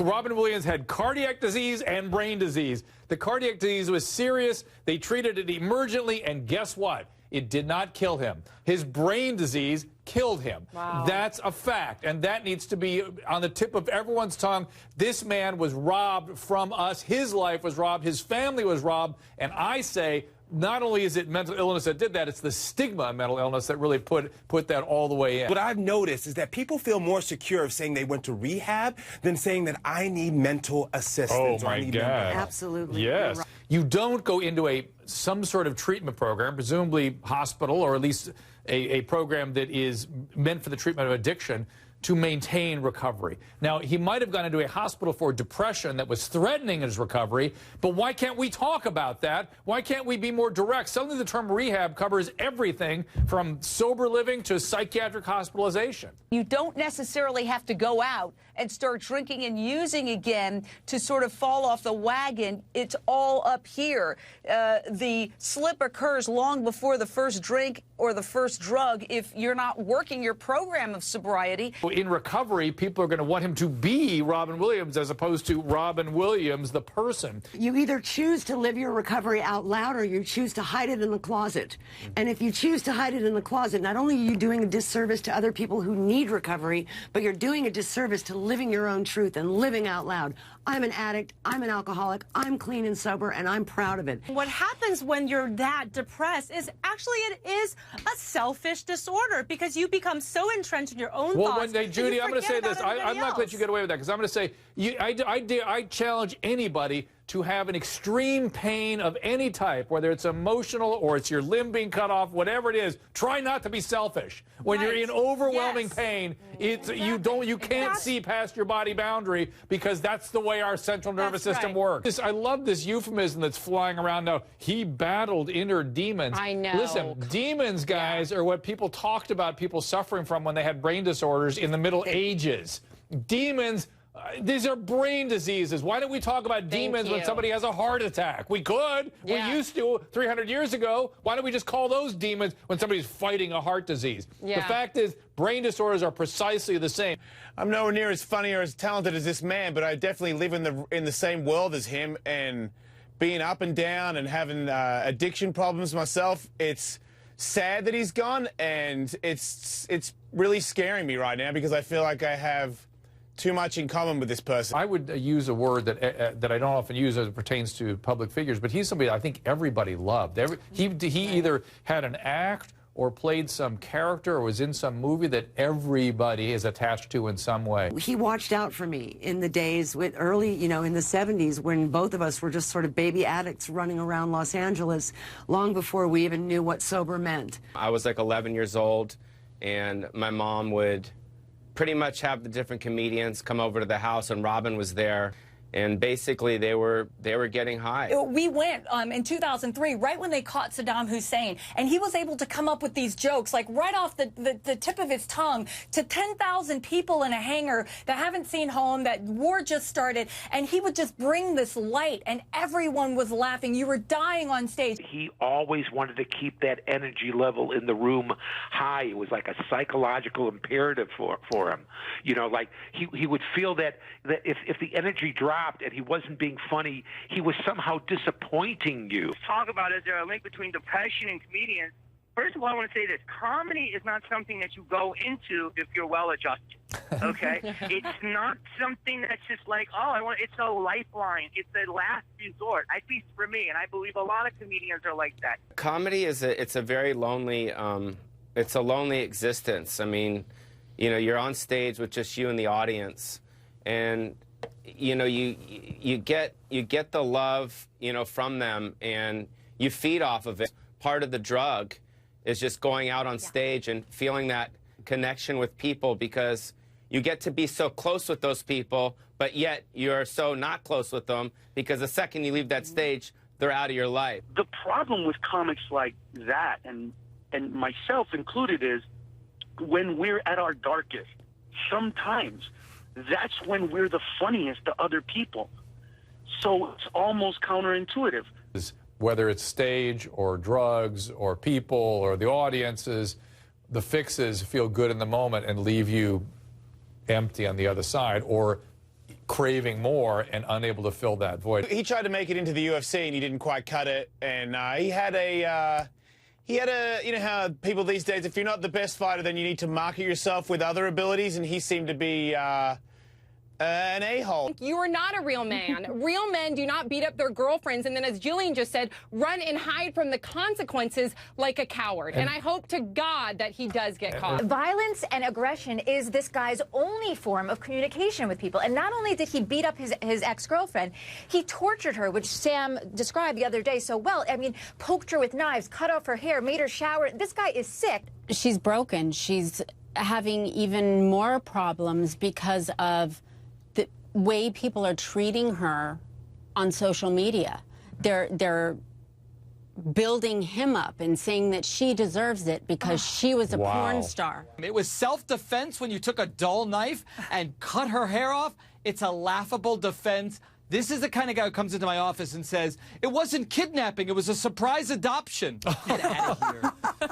Robin Williams had cardiac disease and brain disease. The cardiac disease was serious. They treated it emergently, and guess what? It did not kill him. His brain disease killed him. Wow. That's a fact, and that needs to be on the tip of everyone's tongue. This man was robbed from us. His life was robbed. His family was robbed. And I say, not only is it mental illness that did that, it's the stigma of mental illness that really put that all the way in. What I've noticed is that people feel more secure of saying they went to rehab than saying that I need mental assistance. Oh, my God. Absolutely. Yes. Right. You don't go into some sort of treatment program, presumably hospital, or at least a program that is meant for the treatment of addiction, to maintain recovery. Now, he might have gone into a hospital for depression that was threatening his recovery, but why can't we talk about that? Why can't we be more direct? Suddenly the term rehab covers everything from sober living to psychiatric hospitalization. You don't necessarily have to go out and start drinking and using again to sort of fall off the wagon. It's all up here. The slip occurs long before the first drink or the first drug if you're not working your program of sobriety. In recovery, people are going to want him to be Robin Williams as opposed to Robin Williams, the person. You either choose to live your recovery out loud or you choose to hide it in the closet. And if you choose to hide it in the closet, not only are you doing a disservice to other people who need recovery, but you're doing a disservice to living your own truth and living out loud. I'm an addict, I'm an alcoholic, I'm clean and sober, and I'm proud of it. What happens when you're that depressed is actually it is a selfish disorder because you become so entrenched in your own thoughts. Well, Judy, I'm going to say this. I'm not going to let you get away with that because I'm going to say I challenge anybody to have an extreme pain of any type, whether it's emotional or it's your limb being cut off, whatever it is. Try not to be selfish. When you're in overwhelming pain, you can't see past your body boundary because that's the way our central nervous system works. I love this euphemism that's flying around now. He battled inner demons. I know. Listen, demons, guys, are what people talked about people suffering from when they had brain disorders in the Middle Ages. Demons. These are brain diseases. Why don't we talk about demons when somebody has a heart attack? We could. Yeah. We used to 300 years ago. Why don't we just call those demons when somebody's fighting a heart disease? Yeah. The fact is, brain disorders are precisely the same. I'm nowhere near as funny or as talented as this man, but I definitely live in the same world as him, and being up and down and having addiction problems myself. It's sad that he's gone, and it's really scaring me right now because I feel like I have too much in common with this person. I would use a word that I don't often use as it pertains to public figures, but he's somebody I think everybody loved. He either had an act or played some character or was in some movie that everybody is attached to in some way. He watched out for me in the days with early, in the 70s when both of us were just sort of baby addicts running around Los Angeles long before we even knew what sober meant. I was like 11 years old, and my mom would pretty much have the different comedians come over to the house, and Robin was there. And basically, they were getting high. We went in 2003, right when they caught Saddam Hussein, and he was able to come up with these jokes, like right off the tip of his tongue, to 10,000 people in a hangar that haven't seen home, that war just started, and he would just bring this light, and everyone was laughing. You were dying on stage. He always wanted to keep that energy level in the room high. It was like a psychological imperative for him. Like he would feel that if the energy dropped and he wasn't being funny, he was somehow disappointing you. Talk about, is there a link between depression and comedians? First of all, I want to say this. Comedy is not something that you go into if you're well-adjusted, okay? It's not something that's just like, it's a lifeline. It's a last resort, at least for me, and I believe a lot of comedians are like that. Comedy it's a very lonely, it's a lonely existence. I mean, you're on stage with just you and the audience, and you get the love, from them, and you feed off of it. Part of the drug is just going out on stage and feeling that connection with people because you get to be so close with those people, but yet you're so not close with them because the second you leave that stage, they're out of your life. The problem with comics like that, and myself included, is when we're at our darkest, sometimes that's when we're the funniest to other people. So it's almost counterintuitive. Whether it's stage or drugs or people or the audiences, the fixes feel good in the moment and leave you empty on the other side, or craving more and unable to fill that void. He tried to make it into the UFC and he didn't quite cut it. And he had a, you know how people these days, if you're not the best fighter, then you need to market yourself with other abilities. And he seemed to be an a-hole. You are not a real man. Real men do not beat up their girlfriends and then, as Jillian just said, run and hide from the consequences like a coward. And I hope to God that he does get caught. Violence and aggression is this guy's only form of communication with people. And not only did he beat up his ex-girlfriend, he tortured her, which Sam described the other day so well. I mean, poked her with knives, cut off her hair, made her shower. This guy is sick. She's broken. She's having even more problems because of the way people are treating her on social media. They're building him up and saying that she deserves it because she was a porn star. It was self-defense when you took a dull knife and cut her hair off. It's a laughable defense. This is the kind of guy who comes into my office and says, it wasn't kidnapping, it was a surprise adoption. Get out of here.